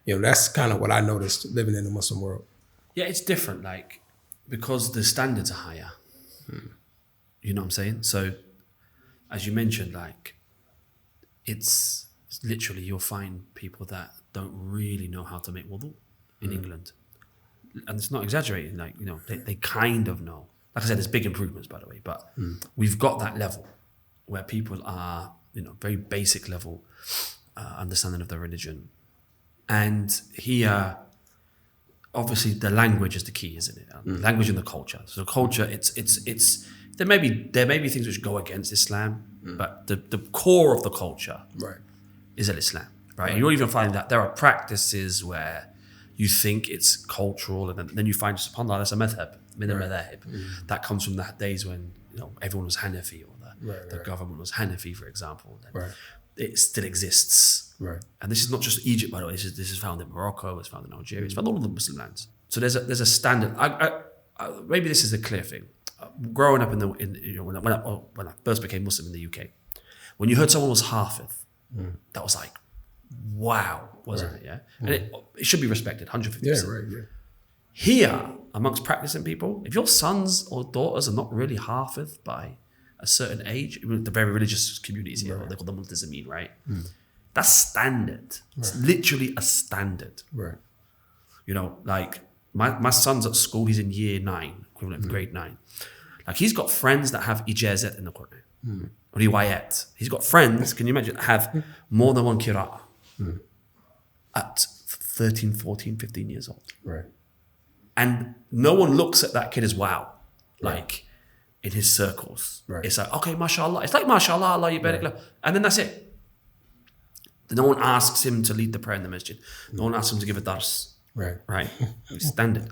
[SPEAKER 1] You know, that's kind of what I noticed living in the Muslim world.
[SPEAKER 2] Yeah, it's different, like, because the standards are higher. You know what I'm saying? So, as you mentioned, like, it's literally, you'll find people that don't really know how to make wudu in England. And it's not exaggerating, like, you know, they kind of know. Like I said, there's big improvements, by the way, but we've got that level where people are, you know, very basic level understanding of their religion. And here, obviously, the language is the key, isn't it? Language and the culture. So culture, it's there may be things which go against Islam, but the core of the culture is Islam, right? And you'll even find that there are practices where you think it's cultural, and then you find, subhanAllah, that's a madhab, that comes from the days when, you know, everyone was Hanafi, or the government was Hanafi, for example. It still exists. And this is not just Egypt, by the way. This is found in Morocco. It's found in Algeria. It's found in all of the Muslim lands. So there's a standard. Maybe this is a clear thing. Growing up when I first became Muslim in the UK, when you heard someone was Hafiz, that was like, wow, wasn't it? Yeah, and it should be respected, 150%. Here, amongst practicing people, if your sons or daughters are not really Hafiz by a certain age, the very religious communities here, they call them multizameen, right? That's standard. It's literally a standard. You know, like my son's at school, he's in year 9, equivalent of grade 9. Like, he's got friends that have ijazat in the Quran, riwayat. He's got friends, can you imagine, have more than one qira'ah at 13, 14, 15 years old. And no one looks at that kid as wow, like in his circles. It's like, okay, mashallah. It's like, mashallah, Allah yubarik. And then that's it. No one asks him to lead the prayer in the masjid. No one asks him to give a dars. Right. It's standard.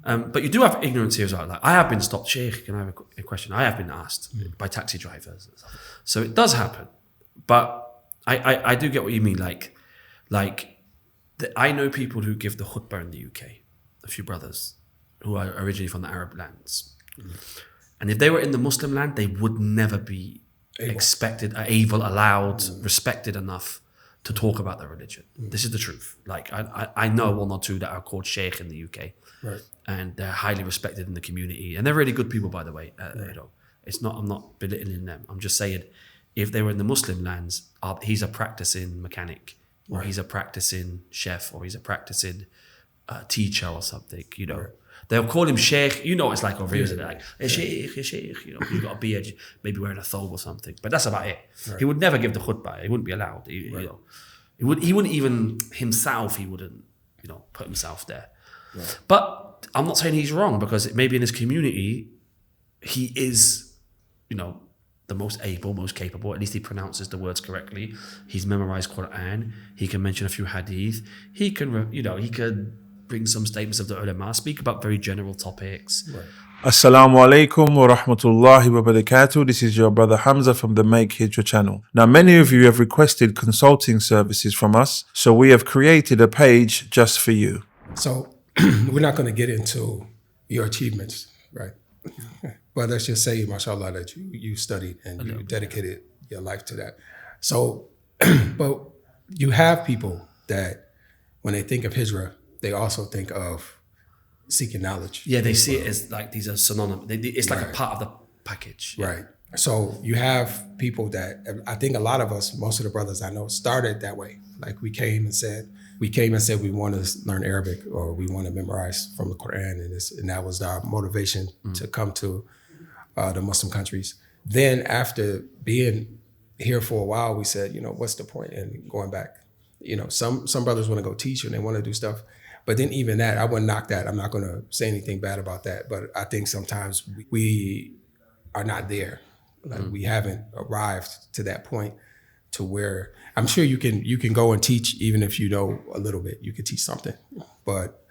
[SPEAKER 2] But you do have ignorance here as well. Like, I have been stopped, Sheikh, can I have a question? I have been asked by taxi drivers. So it does happen. But I do get what you mean. I know people who give the khutbah in the UK, a few brothers who are originally from the Arab lands. And if they were in the Muslim land, they would never be expected, able, allowed, respected enough to talk about their religion. This is the truth. Like, I know one or two that are called sheikh in the UK, and they're highly respected in the community, and they're really good people, by the way. You know, I'm not belittling them. I'm just saying, if they were in the Muslim lands, he's a practicing mechanic, or he's a practicing chef, or he's a practicing teacher or something. You know, they'll call him sheikh. You know what it's like over here, isn't it? Like, hey, sheikh, you know, you've got a beard, maybe wearing a thobe or something. But that's about it. He would never give the khutbah. He wouldn't be allowed. You know, he wouldn't even himself. He wouldn't, you know, put himself there. But I'm not saying he's wrong, because maybe in his community, he is, you know, the most able, most capable. At least he pronounces the words correctly. He's memorized Quran. He can mention a few hadith. He can, you know, he could bring some statements of the ulama, speak about very general topics.
[SPEAKER 3] Assalamu alaikum wa rahmatullahi wa barakatuh. This is your brother Hamza from the Make Hijrah channel. Now, many of you have requested consulting services from us, so we have created a page just for you.
[SPEAKER 1] So we're not going to get into your achievements, right? But let's just say, mashallah, that you studied and you dedicated your life to that. So, but you have people that when they think of Hijrah, they also think of seeking knowledge.
[SPEAKER 2] Yeah, they see it as like these are synonymous. It's like a part of the package. Yeah.
[SPEAKER 1] Right. So you have people that, I think a lot of us, most of the brothers I know, started that way. Like we came and said we want to learn Arabic or we want to memorize from the Quran, and that was our motivation to come to the Muslim countries. Then after being here for a while, we said, what's the point in going back? Some brothers want to go teach and they want to do stuff. But then even that, I wouldn't knock that. I'm not going to say anything bad about that. But I think sometimes we are not there. Like we haven't arrived to that point to where I'm sure you can go and teach even if you know a little bit. You can teach something, but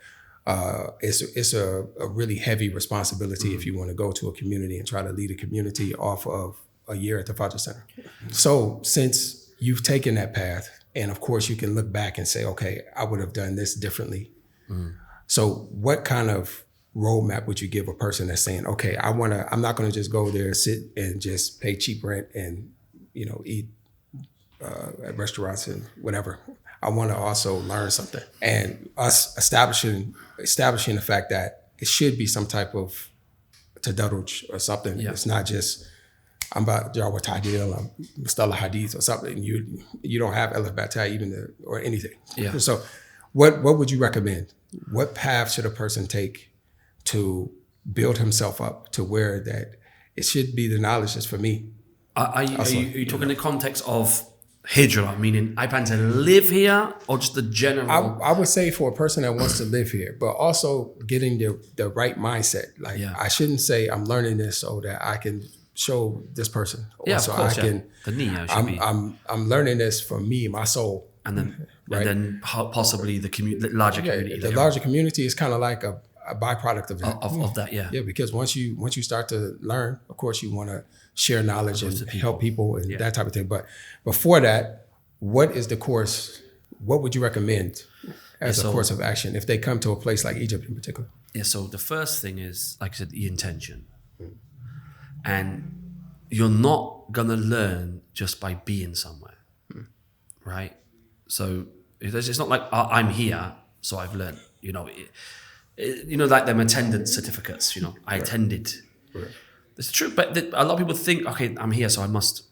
[SPEAKER 1] it's a really heavy responsibility if you want to go to a community and try to lead a community off of a year at the Fajr Center. So since you've taken that path, and of course you can look back and say, okay, I would have done this differently. So what kind of roadmap would you give a person that's saying, okay, I'm not going to just go there, sit and just pay cheap rent and, eat at restaurants and whatever. I want to also learn something. And us establishing the fact that it should be some type of tadarruj or something. Yeah. It's not just, I'm about Jawat Hadil, I'm Mustalah Hadith or something. You don't have Elif Batai even or anything. Yeah. So what would you recommend? What path should a person take to build himself up to where that it should be the knowledge that's for me?
[SPEAKER 2] Are you talking in the context of Hijrah, meaning I plan to live here, or just the general?
[SPEAKER 1] I would say for a person that wants to live here, but also getting the right mindset. Like I shouldn't say I'm learning this so that I can show this person. Or so of course, the niyyah should be. I'm learning this for me, my soul.
[SPEAKER 2] And then possibly the larger community.
[SPEAKER 1] The larger community is kind of like a byproduct of that.
[SPEAKER 2] Of that, yeah.
[SPEAKER 1] Yeah, because once you start to learn, of course you want to share knowledge and help people and that type of thing. But before that, what is the course? What would you recommend as a course of action if they come to a place like Egypt in particular?
[SPEAKER 2] Yeah, so the first thing is, like I said, the intention. And you're not going to learn just by being somewhere, right? So it's not like I'm here, so I've learned, like them attendance certificates, I attended. Right. It's true, but a lot of people think, okay, I'm here, so I must,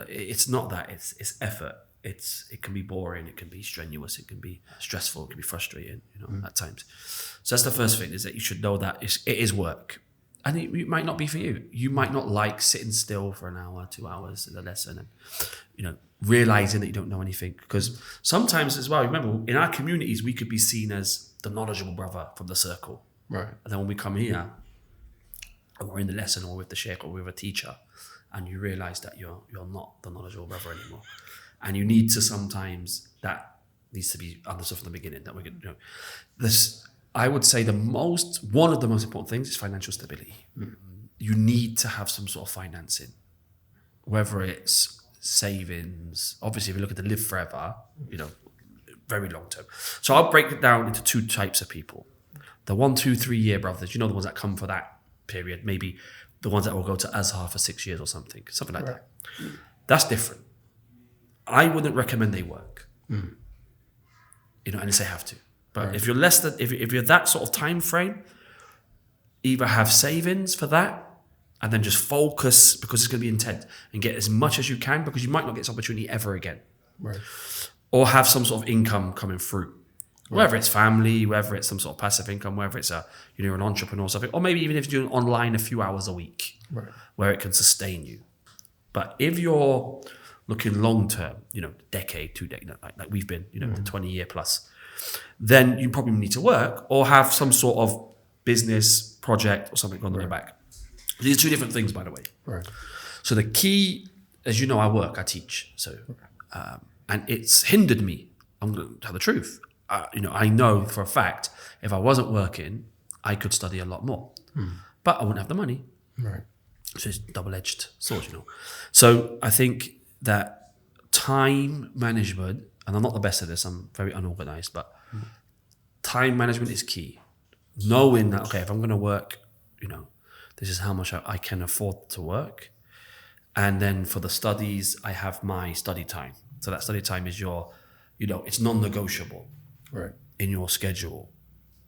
[SPEAKER 2] it's not that. It's effort. It can be boring. It can be strenuous. It can be stressful. It can be frustrating, at times. So that's the first thing, is that you should know that it is work. And it might not be for you. You might not like sitting still for an hour, 2 hours in a lesson and, realizing that you don't know anything. Because sometimes as well, remember, in our communities, we could be seen as the knowledgeable brother from the circle.
[SPEAKER 1] Right.
[SPEAKER 2] And then when we come here, or we're in the lesson or with the sheikh or with a teacher, and you realize that you're not the knowledgeable brother anymore. And you need to sometimes, that needs to be understood from the beginning, that we're going to, this, I would say one of the most important things is financial stability. You need to have some sort of financing, whether it's savings. Obviously, if you look at the live forever, very long term. So I'll break it down into two types of people. The 1, 2, 3 year brothers, the ones that come for that period, maybe the ones that will go to Azhar for 6 years or something like that. That's different. I wouldn't recommend they work, unless they have to. But if you're less than, if you're that sort of time frame, either have savings for that and then just focus, because it's going to be intense, and get as much as you can, because you might not get this opportunity ever again. Right. Or have some sort of income coming through, whether it's family, whether it's some sort of passive income, whether it's you're an entrepreneur or something, or maybe even if you're doing online a few hours a week, where it can sustain you. But if you're looking long term, decade, 2 decades, like we've been, the 20 year plus, then you probably need to work or have some sort of business project or something on the way back. These are two different things, by the way. Right. So the key, as you know, I teach. So, and it's hindered me. I'm going to tell the truth. I know for a fact, if I wasn't working, I could study a lot more, but I wouldn't have the money. Right. So it's a double-edged sword, So I think that time management, and I'm not the best at this, I'm very unorganized, but time management is key. Knowing that, okay, if I'm going to work, this is how much I can afford to work. And then for the studies, I have my study time. So that study time is it's non-negotiable. Right. in your schedule.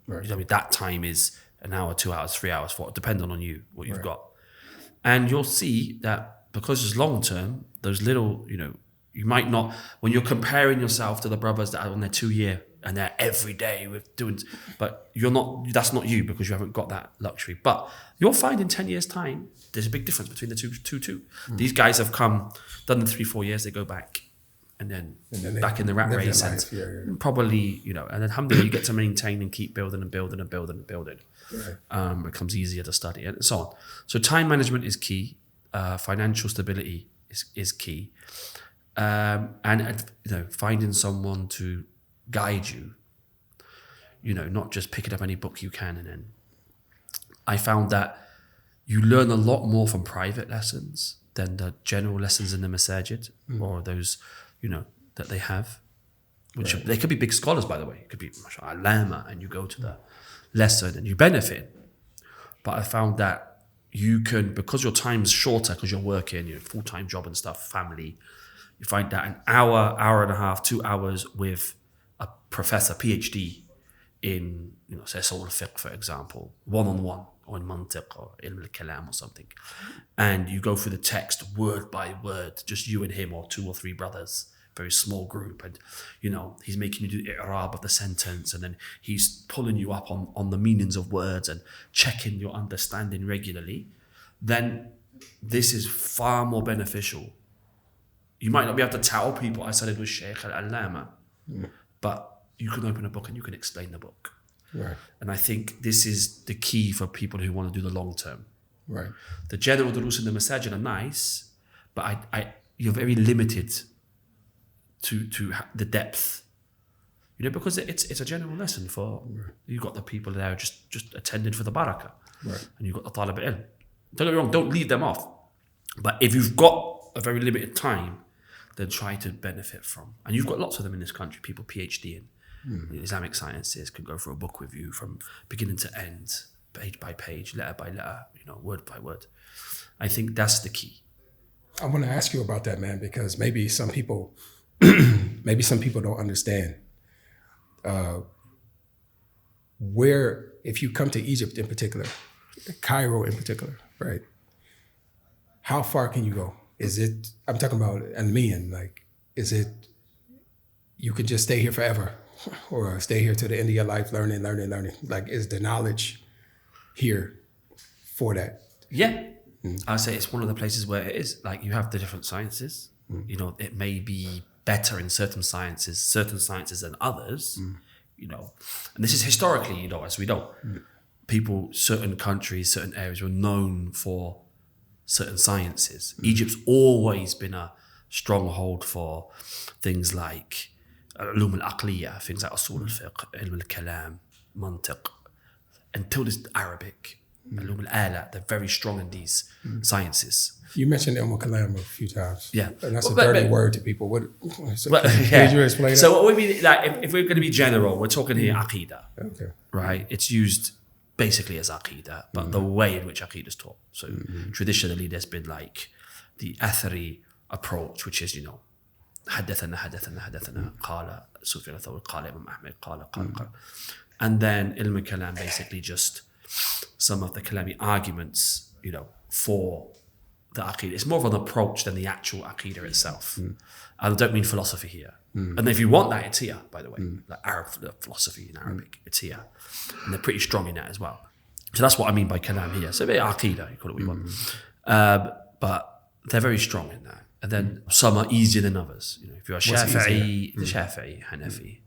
[SPEAKER 1] Right.
[SPEAKER 2] You know, that time is an hour, 2 hours, 3 hours, depending on you, what you've got. And you'll see that because it's long term, those little, you might not, when you're comparing yourself to the brothers that are on their 2 year and they're every day with doing, but that's not you because you haven't got that luxury. But you'll find in 10 years time, there's a big difference between the two. These guys have done the 3-4 years, they go back and then back in the rat race and probably, and alhamdulillah, you get to maintain and keep building and building and building and building. Right. It becomes easier to study and so on. So time management is key. Financial stability is key. And finding someone to guide you, not just picking up any book you can. And then I found that you learn a lot more from private lessons than the general lessons in the masajid or those, that they have, which they could be big scholars, by the way. It could be alama, and you go to the lesson and you benefit. But I found that you can, because your time's shorter, because you're working, full-time job and stuff, family, you find that an hour and a half, 2 hours with a professor, PhD in, say, Usul al-Fiqh, for example, one-on-one, or in Mantiq or Ilm al-Kalam or something. And you go through the text word by word, just you and him or 2 or 3 brothers, very small group. And, he's making you do i'rab of the sentence. And then he's pulling you up on the meanings of words and checking your understanding regularly. Then this is far more beneficial. You might not be able to tell people I studied with Shaykh al-Allama, but you can open a book and you can explain the book.
[SPEAKER 1] Right.
[SPEAKER 2] And I think this is the key for people who want to do the long term.
[SPEAKER 1] Right.
[SPEAKER 2] The general durus in the masajid are nice, but you're very limited to the depth, because it's a general lesson for, you've got the people there just attending for the barakah, and you've got the talib al-ilm. Don't get me wrong, don't leave them off. But if you've got a very limited time, then try to benefit from. And you've got lots of them in this country, people PhD in Islamic sciences can go through a book with you from beginning to end, page by page, letter by letter, word by word. I think that's the key.
[SPEAKER 1] I want to ask you about that, man, because maybe some people don't understand where, if you come to Egypt in particular, Cairo in particular, right? How far can you go? Is it, I'm talking about Almian, is it, you could just stay here forever or stay here to the end of your life learning? Is the knowledge here for that?
[SPEAKER 2] Yeah. I'd say it's one of the places where it is. You have the different sciences. It may be better in certain sciences than others, and this is historically, as we know, people, certain countries, certain areas were known for certain sciences. Egypt's always been a stronghold for things like ulum al-aqliya, things like usul al-fiqh, ilm al-kalam, mantiq, until this Arabic, ulum al-ala, they're very strong in these sciences.
[SPEAKER 1] You mentioned ilm al-kalam a few times.
[SPEAKER 2] Yeah.
[SPEAKER 1] And that's a dirty word to people.
[SPEAKER 2] Can
[SPEAKER 1] you explain
[SPEAKER 2] So
[SPEAKER 1] that?
[SPEAKER 2] what we mean, if we're going to be general, we're talking here aqidah.
[SPEAKER 1] Okay.
[SPEAKER 2] Right? It's used basically as aqidah, but the way in which aqidah is taught. So traditionally there's been the athari approach, which is, حدثنا قال سفيان الثوري قال Imam Ahmed قال. And then ilm al-kalam, basically just some of the kalami arguments, for the aqidah. It's more of an approach than the actual aqidah itself. I don't mean philosophy here. And if you want that, it's here, by the way. Arab philosophy in Arabic, it's here. And they're pretty strong in that as well. So that's what I mean by kalam here. So a bit of aqidah, you call it what you want. But they're very strong in that. And then some are easier than others. If you're a Shafi'i, the Shafi'i, Hanafi,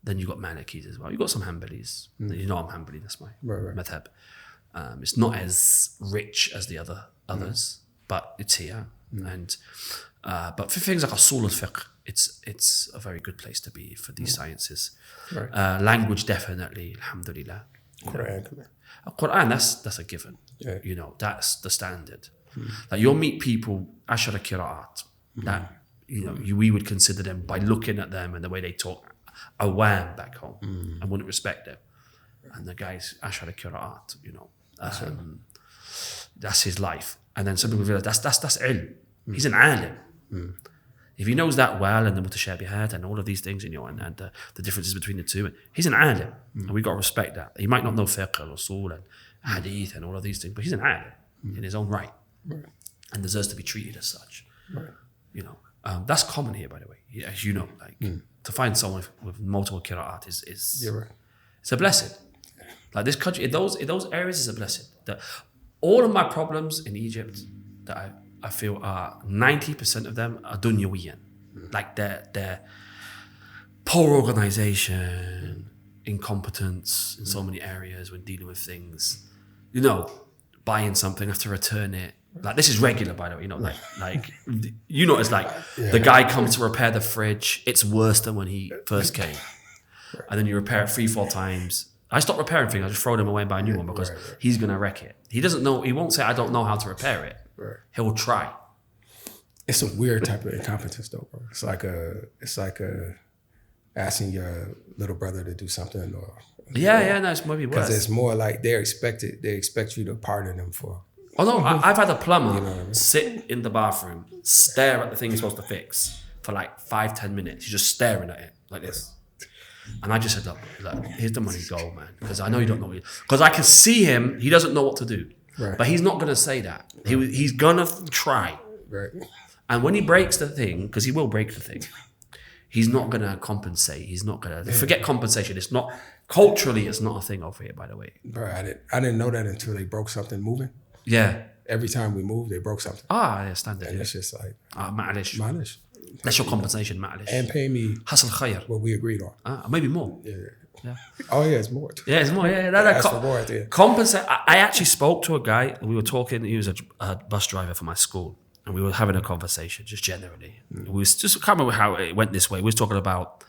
[SPEAKER 2] then you've got Malikis as well. You've got some Hanbalis. I'm Hanbali, that's my madhab. It's not as rich as the others, but it's here. And but for things like Usul al-Fiqh, it's a very good place to be for these sciences. Right. Language, definitely, alhamdulillah. Quran, that's a given. Yeah. That's the standard. You'll meet people, ashara qira'at, that we would consider them, by looking at them and the way they talk, awam back home. I wouldn't respect them. And the guy's ashara qira'at, that's his life. And then some people realize that's ilm. He's an alim. If he knows that well and the mutashabihat and all of these things, and the differences between the two, he's an alim, and we got to respect that. He might not know fiqh and usul and hadith and all of these things, but he's an alim in his own right, and deserves to be treated as such. That's common here, by the way. As you know, to find someone with multiple qira'at is it's a blessing. Like this country, in those areas, is a blessing. All of my problems in Egypt that I feel are 90% of them are dunyawiyan. Like their poor organization, incompetence in so many areas when dealing with things. Buying something, have to return it. Like this is regular, by the way. It's like the guy comes to repair the fridge. It's worse than when he first came, and then you repair it 3-4 times. I stop repairing things. I just throw them away and buy a new one because he's gonna wreck it. He doesn't know. He won't say I don't know how to repair it.
[SPEAKER 1] Right.
[SPEAKER 2] He'll try.
[SPEAKER 1] It's a weird type of incompetence, though, bro. It's like asking your little brother to do something, or
[SPEAKER 2] no, it's maybe worse.
[SPEAKER 1] Because it's more like they expect you to pardon them for.
[SPEAKER 2] Oh no, I've had a plumber sit in the bathroom, stare at the thing he's supposed to fix for like 5-10 minutes. He's just staring at it like this. And I just said, look, here's the money, go, man. Because I know you don't know. Because I can see him, he doesn't know what to do. Right. But he's not going to say that. He's going to try.
[SPEAKER 1] Right.
[SPEAKER 2] And when he breaks the thing, because he will break the thing, he's not going to compensate. He's not going to... Forget compensation. It's not... Culturally, it's not a thing over here, by the way.
[SPEAKER 1] Bro, I didn't know that until they broke something moving.
[SPEAKER 2] Yeah.
[SPEAKER 1] Every time we moved, they broke something.
[SPEAKER 2] Yeah, standard.
[SPEAKER 1] And it's just like...
[SPEAKER 2] Ma'alish. That's your compensation, ma'alish.
[SPEAKER 1] And pay me...
[SPEAKER 2] Hasl khayr.
[SPEAKER 1] What we agreed on.
[SPEAKER 2] Maybe more.
[SPEAKER 1] Yeah. Oh, yeah, it's more.
[SPEAKER 2] Yeah, it's more. Yeah,
[SPEAKER 1] Ask for more at the end.
[SPEAKER 2] Compensate. I actually spoke to a guy. We were talking. He was a bus driver for my school. And we were having a conversation, just generally. We was just, I can't remember how it went this way. We was talking about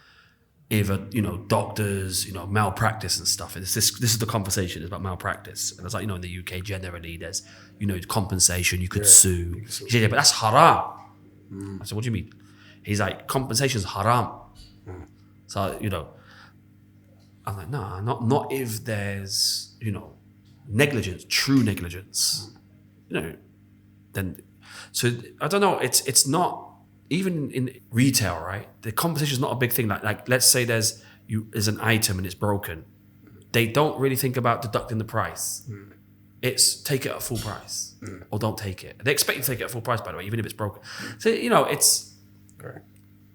[SPEAKER 2] either, doctors, malpractice and stuff. And this is the conversation, it's about malpractice. And it's like, in the UK, generally, there's, compensation, you could sue. He said, yeah, but that's haram. I said, what do you mean? He's like, compensation's haram. So, I'm like, nah, not if there's, negligence, true negligence. Then... So I don't know. It's not even in retail, right? The compensation is not a big thing. Like let's say there's an item and it's broken, they don't really think about deducting the price. It's take it at full price or don't take it. They expect you to take it at full price, by the way, even if it's broken. So it's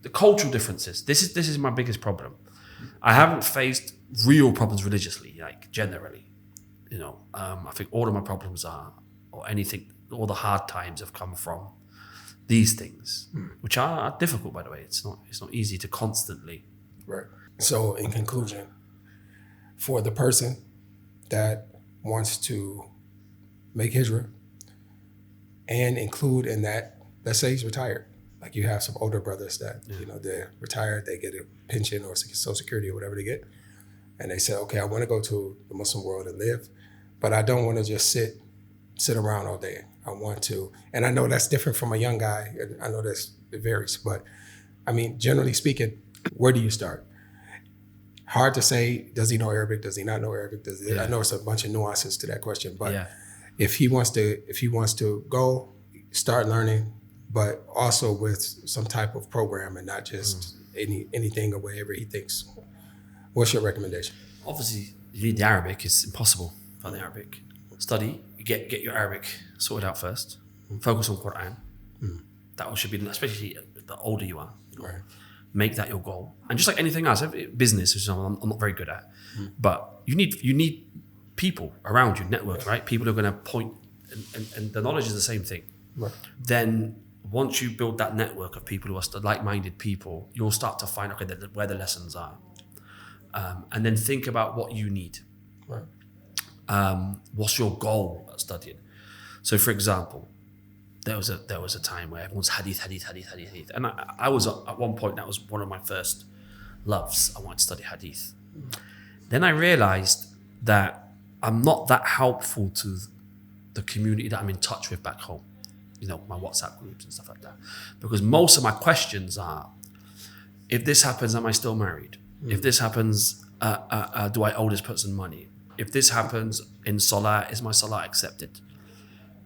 [SPEAKER 2] the cultural differences. This is my biggest problem. I haven't faced real problems religiously, like generally. I think all of my problems all the hard times have come from these things, which are difficult, by the way. It's not easy to constantly.
[SPEAKER 1] Right. So in conclusion, for the person that wants to make hijrah and include in that, let's say he's retired. Like you have some older brothers that, they're retired, they get a pension or Social Security or whatever they get. And they say, okay, I want to go to the Muslim world and live, but I don't want to just sit around all day. I want to, and I know that's different from a young guy. I know it varies, but I mean, generally speaking, where do you start? Hard to say, does he know Arabic? Does he not know Arabic? I know it's a bunch of nuances to that question, but if he wants to go, start learning, but also with some type of program and not just anything or wherever he thinks. What's your recommendation?
[SPEAKER 2] Obviously, you need the Arabic. It's impossible without the Arabic. Study. Get your Arabic sorted out first. Focus on Quran. That should be, especially the older you are.
[SPEAKER 1] Right.
[SPEAKER 2] Make that your goal. And just like anything else, business is something I'm not very good at. But you need people around you, network, right? People are going to point, and the knowledge is the same thing.
[SPEAKER 1] Right.
[SPEAKER 2] Then once you build that network of people who are like-minded people, you'll start to find where the lessons are, and then think about what you need.
[SPEAKER 1] Right.
[SPEAKER 2] What's your goal at studying? So, for example, there was a time where everyone's hadith, and I was at one point, that was one of my first loves. I wanted to study hadith. Then I realized that I'm not that helpful to the community that I'm in touch with back home. My WhatsApp groups and stuff like that, because most of my questions are: if this happens, am I still married? If this happens, do I owe this person money? If this happens in Salah, is my Salah accepted?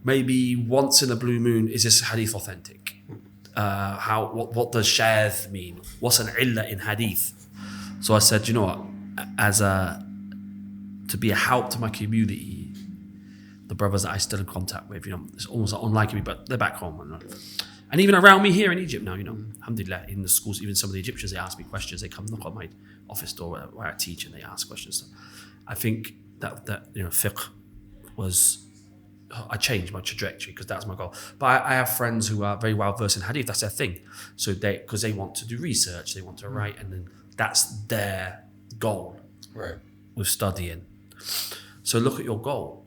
[SPEAKER 2] Maybe once in a blue moon, is this hadith authentic? what does shadh mean? What's an illah in hadith? So I said, you know what, to be a help to my community, the brothers that I still in contact with, it's almost unlike me, but they're back home. And even around me here in Egypt now, alhamdulillah, in the schools, even some of the Egyptians, they ask me questions. They come knock on my office door where I teach and they ask questions. So I think that fiqh was, I changed my trajectory because that's my goal. But I have friends who are very well versed in hadith. That's their thing. So because they want to do research, they want to write, and then that's their goal with studying. So look at your goal.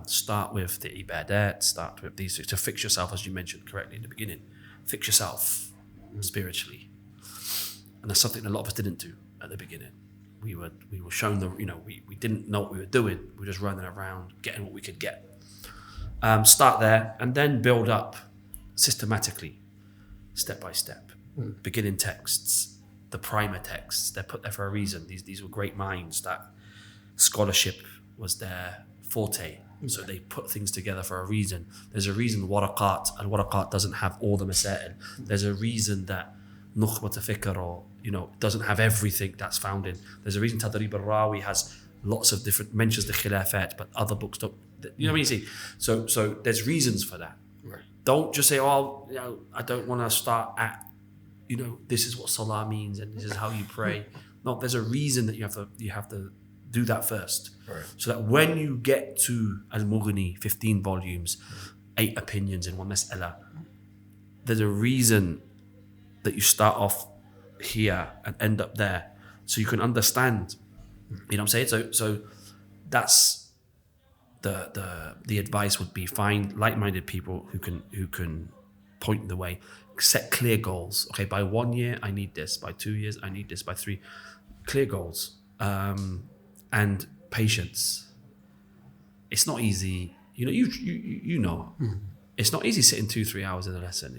[SPEAKER 2] Start with the ibadat, start with these things to fix yourself, as you mentioned correctly in the beginning. Fix yourself spiritually. And that's something a lot of us didn't do at the beginning. We were shown we didn't know what we were doing. We were just running around, getting what we could get. Start there and then build up systematically, step by step. Beginning texts, the primer texts, they're put there for a reason. These were great minds that scholarship was their forte. So they put things together for a reason. There's a reason Waraqat doesn't have all the masail. There's a reason that Nukhbat al-Fikr doesn't have everything that's found in. There's a reason Tadrib al-Rawi has lots of different mentions the khilafat, but other books don't. You know what I mean? See, so there's reasons for that.
[SPEAKER 1] Right.
[SPEAKER 2] Don't just say, I don't want to start at, this is what salah means and this is how you pray. No, there's a reason that you have to do that first.
[SPEAKER 1] Right.
[SPEAKER 2] So that when you get to Al-Mughni, 15 volumes, 8 opinions in one mas'ala, there's a reason that you start off here and end up there, so you can understand. You know what I'm saying? So that's the advice would be: find like-minded people who can point the way. Set clear goals. Okay, by 1 year I need this. By 2 years I need this. By 3, clear goals. And patience. It's not easy. It's not easy sitting 2-3 hours in a lesson.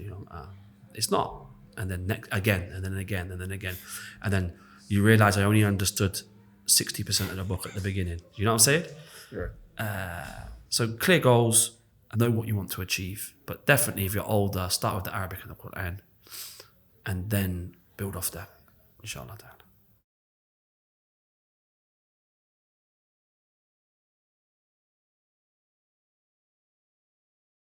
[SPEAKER 2] It's not. And then again, and then again, and then again, and then you realize I only understood 60% of the book at the beginning. You know what I'm saying?
[SPEAKER 1] Sure.
[SPEAKER 2] So clear goals and know what you want to achieve. But definitely, if you're older, start with the Arabic and the Quran, and then build off that. Inshallah ta'ala.